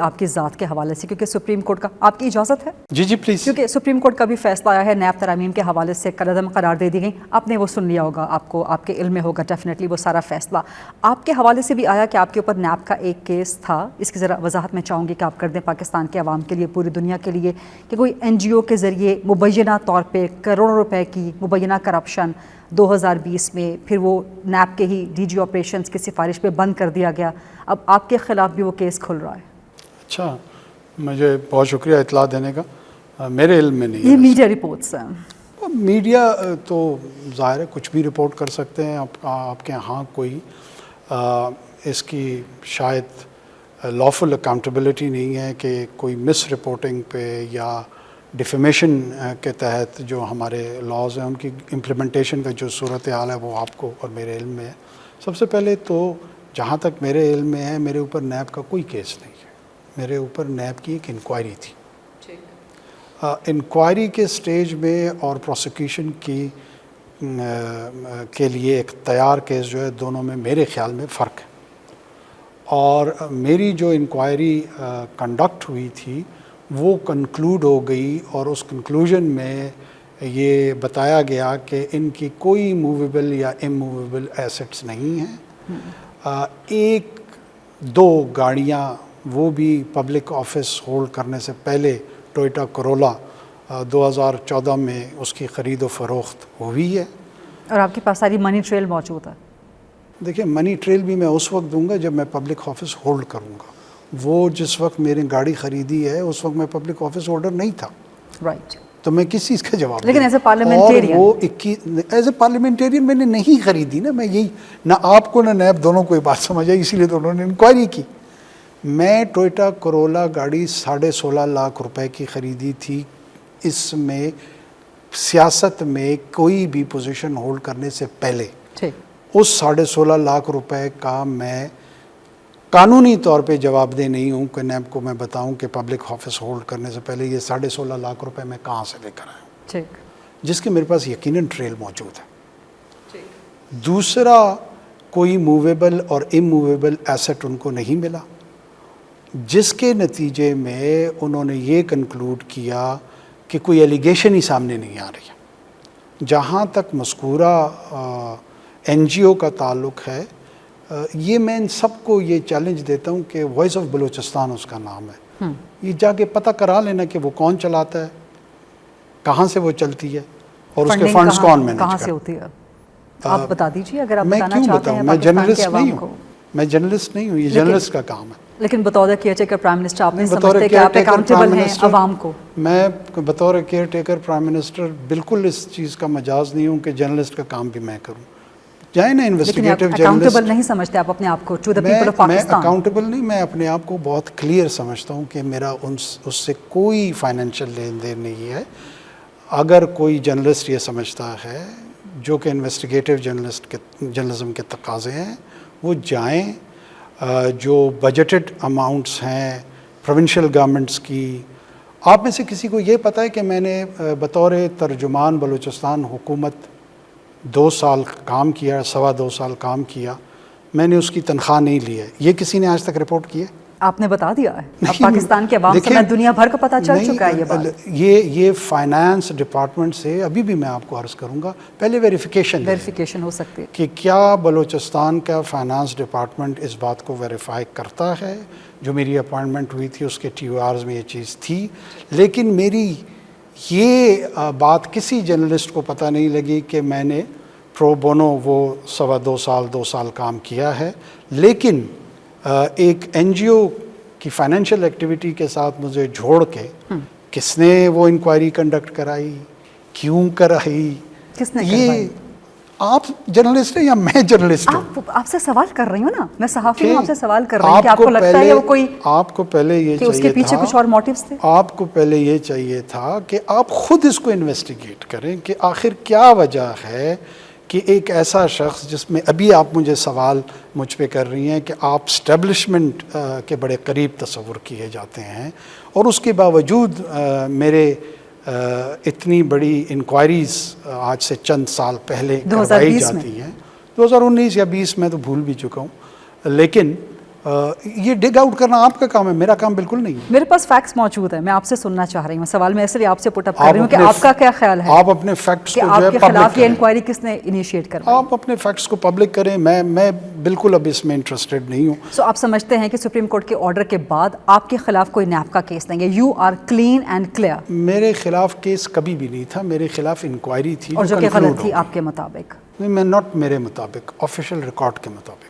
آپ کی ذات کے حوالے سے، کیونکہ سپریم کورٹ کا آپ کی اجازت ہے؟ جی پلیز. کیونکہ سپریم کورٹ کا بھی فیصلہ آیا ہے، نیب ترامیم کے حوالے سے کالعدم قرار دے دی گئی. آپ نے وہ سن لیا ہوگا، آپ کو آپ کے علم میں ہوگا ڈیفینیٹلی وہ سارا فیصلہ. آپ کے حوالے سے بھی آیا کہ آپ کے اوپر نیب کا ایک کیس تھا. اس کی ذرا وضاحت میں چاہوں گی کہ آپ کر دیں پاکستان کے عوام کے لیے، پوری دنیا کے لیے، کہ کوئی این جی او کے ذریعے مبینہ طور پہ کروڑوں روپے کی مبینہ کرپشن 2020 میں، پھر وہ نیب کے ہی ڈی جی آپریشنز کی سفارش پہ بند کر دیا گیا. اب آپ کے خلاف بھی وہ کیس کھل رہا ہے. اچھا، مجھے بہت شکریہ اطلاع دینے کا. میرے علم میں نہیں ہے. یہ میڈیا رپورٹس ہیں. میڈیا تو ظاہر ہے کچھ بھی رپورٹ کر سکتے ہیں. آپ کے ہاں کوئی اس کی شاید لافل اکاؤنٹیبلٹی نہیں ہے کہ کوئی مس رپورٹنگ پہ یا ڈیفیمیشن کے تحت جو ہمارے لاز ہیں ان کی امپلیمنٹیشن کا جو صورتحال ہے وہ آپ کو اور میرے علم میں ہے. سب سے پہلے تو جہاں تک میرے علم میں ہے، میرے اوپر نیب کا کوئی کیس نہیں ہے. میرے اوپر نیب کی ایک انکوائری تھی. انکوائری کے سٹیج میں اور پروسیکیوشن کی کے لیے ایک تیار کیس جو ہے، دونوں میں میرے خیال میں فرق ہے. اور میری جو انکوائری کنڈکٹ ہوئی تھی وہ کنکلوڈ ہو گئی، اور اس کنکلوژن میں یہ بتایا گیا کہ ان کی کوئی موویبل یا اموویبل ایسٹس نہیں ہیں. ایک دو گاڑیاں وہ بھی پبلک آفس ہولڈ کرنے سے پہلے ٹوئٹا کرولا 2014 میں اس کی خرید و فروخت ہوئی ہے. اور آپ کے پاس ساری منی ٹریل موجود ہے. دیکھیں، منی ٹریل بھی میں اس وقت دوں گا جب میں پبلک آفس ہولڈ کروں گا. وہ جس وقت میری گاڑی خریدی ہے اس وقت میں پبلک آفس ہولڈر نہیں تھا. رائٹ. تو میں کس چیز کا جواب لیکن ایز اے پارلیمنٹیرین، اور وہ ایز اے پارلیمنٹیرین میں نے نہیں خریدی نا. میں یہی نہ آپ کو نہ نیب دونوں کو یہ بات سمجھ آئی، اسی لیے تو انہوں نے انکوائری کی. میں ٹوئٹا کرولا گاڑی 16.5 لاکھ روپے کی خریدی تھی. اس میں سیاست میں کوئی بھی پوزیشن ہولڈ کرنے سے پہلے اس 16.5 لاکھ روپے کا میں قانونی طور پہ جواب دہ نہیں ہوں کہ نیب کو میں بتاؤں کہ پبلک آفس ہولڈ کرنے سے پہلے یہ 16.5 لاکھ روپے میں کہاں سے لے کر آیا ہوں، جس کے میرے پاس یقیناً ٹریل موجود ہے. دوسرا، کوئی موویبل اور اموویبل ایسٹ ان کو نہیں ملا، جس کے نتیجے میں انہوں نے یہ کنکلوڈ کیا کہ کوئی ایلیگیشن ہی سامنے نہیں آ رہی ہے. جہاں تک مذکورہ این جی او کا تعلق ہے، یہ میں ان سب کو یہ چیلنج دیتا ہوں کہ وائس آف بلوچستان اس کا نام ہے. یہ جا کے پتہ کرا لینا کہ وہ کون چلاتا ہے، کہاں سے وہ چلتی ہے، اور اس کے فنڈز کون مینیج کہاں سے ہوتی ہے. آپ بتا دیجیے اگر آپ بتانا چاہتے ہیں. میں جرنلسٹ نہیں ہوں، میں جرنلسٹ نہیں ہوں، یہ جرنلسٹ کا کام ہے. لیکن بطور کیئر ٹیکر پرائم منسٹر آپ نہیں سمجھتے کہ آپ اکاؤنٹیبل ہیں عوام کو؟ میں بطور کیئر ٹیکر پرائم منسٹر بالکل اس چیز کا مجاز نہیں ہوں کہ جرنلسٹ کا کام بھی میں کروں. جائیں نا انویسٹیگیٹو جرنلسٹ. اکاؤنٹیبل نہیں سمجھتے آپ اپنے آپ کو to the people of Pakistan? میں اکاؤنٹیبل نہیں، میں اپنے آپ کو بہت کلیئر سمجھتا ہوں کہ میرا اس سے کوئی فائنینشیل لین دین نہیں ہے. اگر کوئی جرنلسٹ یہ سمجھتا ہے، جو کہ انویسٹیگیٹو جرنلزم کے تقاضے ہیں، وہ جائیں. جو بجٹڈ اماؤنٹس ہیں پروونشل گورنمنٹس کی، آپ میں سے کسی کو یہ پتہ ہے کہ میں نے بطور ترجمان بلوچستان حکومت 2 سال کام کیا، 2.25 سال کام کیا، میں نے اس کی تنخواہ نہیں لی ہے. یہ کسی نے آج تک رپورٹ کی ہے؟ آپ نے بتا دیا ہے. اب پاکستان کے عوام سمیت دنیا بھر کو پتہ چل چکا ہے یہ بات. یہ فائنانس ڈپارٹمنٹ سے ابھی بھی میں آپ کو عرض کروں گا، پہلے ویریفیکیشن ہو سکتی ہے کہ کیا بلوچستان کا فائنانس ڈپارٹمنٹ اس بات کو ویریفائی کرتا ہے. جو میری اپوائنٹمنٹ ہوئی تھی اس کے ٹی او آرز میں یہ چیز تھی، لیکن میری یہ بات کسی جرنلسٹ کو پتہ نہیں لگی کہ میں نے پرو بونو وہ 2 سال کام کیا ہے. لیکن ایک این جی او کی فائنینشیل ایکٹیویٹی کے ساتھ مجھے جوڑ کے کس نے وہ انکوائری کنڈکٹ کرائی، کیوں کرائی، کس نے یہ آپ جرنلسٹ ہیں یا میں جرنلسٹ ہوں؟ آپ سے سوال کر رہی ہوں نا، میں صحافی ہوں، آپ سے سوال کر رہی ہوں کہ آپ کو لگتا ہے وہ کوئی، آپ کو پہلے یہ کہ اس کے پیچھے کچھ اور موٹیوز تھے؟ آپ کو پہلے یہ چاہیے تھا کہ آپ خود اس کو انویسٹیگیٹ کریں کہ آخر کیا وجہ ہے کہ ایک ایسا شخص جس میں ابھی آپ مجھے سوال مجھ پہ کر رہی ہیں کہ آپ اسٹیبلشمنٹ کے بڑے قریب تصور کیے جاتے ہیں، اور اس کے باوجود میرے اتنی بڑی انکوائریز آج سے چند سال پہلے کروائی جاتی ہیں. 2019 یا 20 میں تو بھول بھی چکا ہوں، لیکن یہ ڈگ آؤٹ کرنا آپ کا کام ہے، میرا کام بالکل نہیں ہے۔ میرے پاس فیکٹس موجود ہیں، میں آپ سے سننا چاہ رہی ہوں، سوال میں ایسے آپ سے پٹ اپ کر رہی ہوں کہ آپ کا کیا خیال ہے آپ اپنے فیکٹس کہ کو آپ جو ہے کے پبلک خلاف یہ کریں، انکوائری کس نے انیشیٹ کروائی؟ آپ اپنے فیکٹس کو پبلک کریں، میں بالکل اب اس میں انٹرسٹڈ نہیں ہوں۔ سو آپ سمجھتے ہیں کہ سپریم کورٹ کے آرڈر کے بعد آپ کے خلاف کوئی نیب کا کیس نہیں ہے، you are clean and clear? میرے خلاف کیس کبھی بھی نہیں تھا، میرے خلاف انکوائری تھی اور جو کہ conclude غلط تھی ہو آپ کے مطابق؟ گئی۔ میں ناٹ میرے مطابق، آفیشیل ریکارڈ کے مطابق۔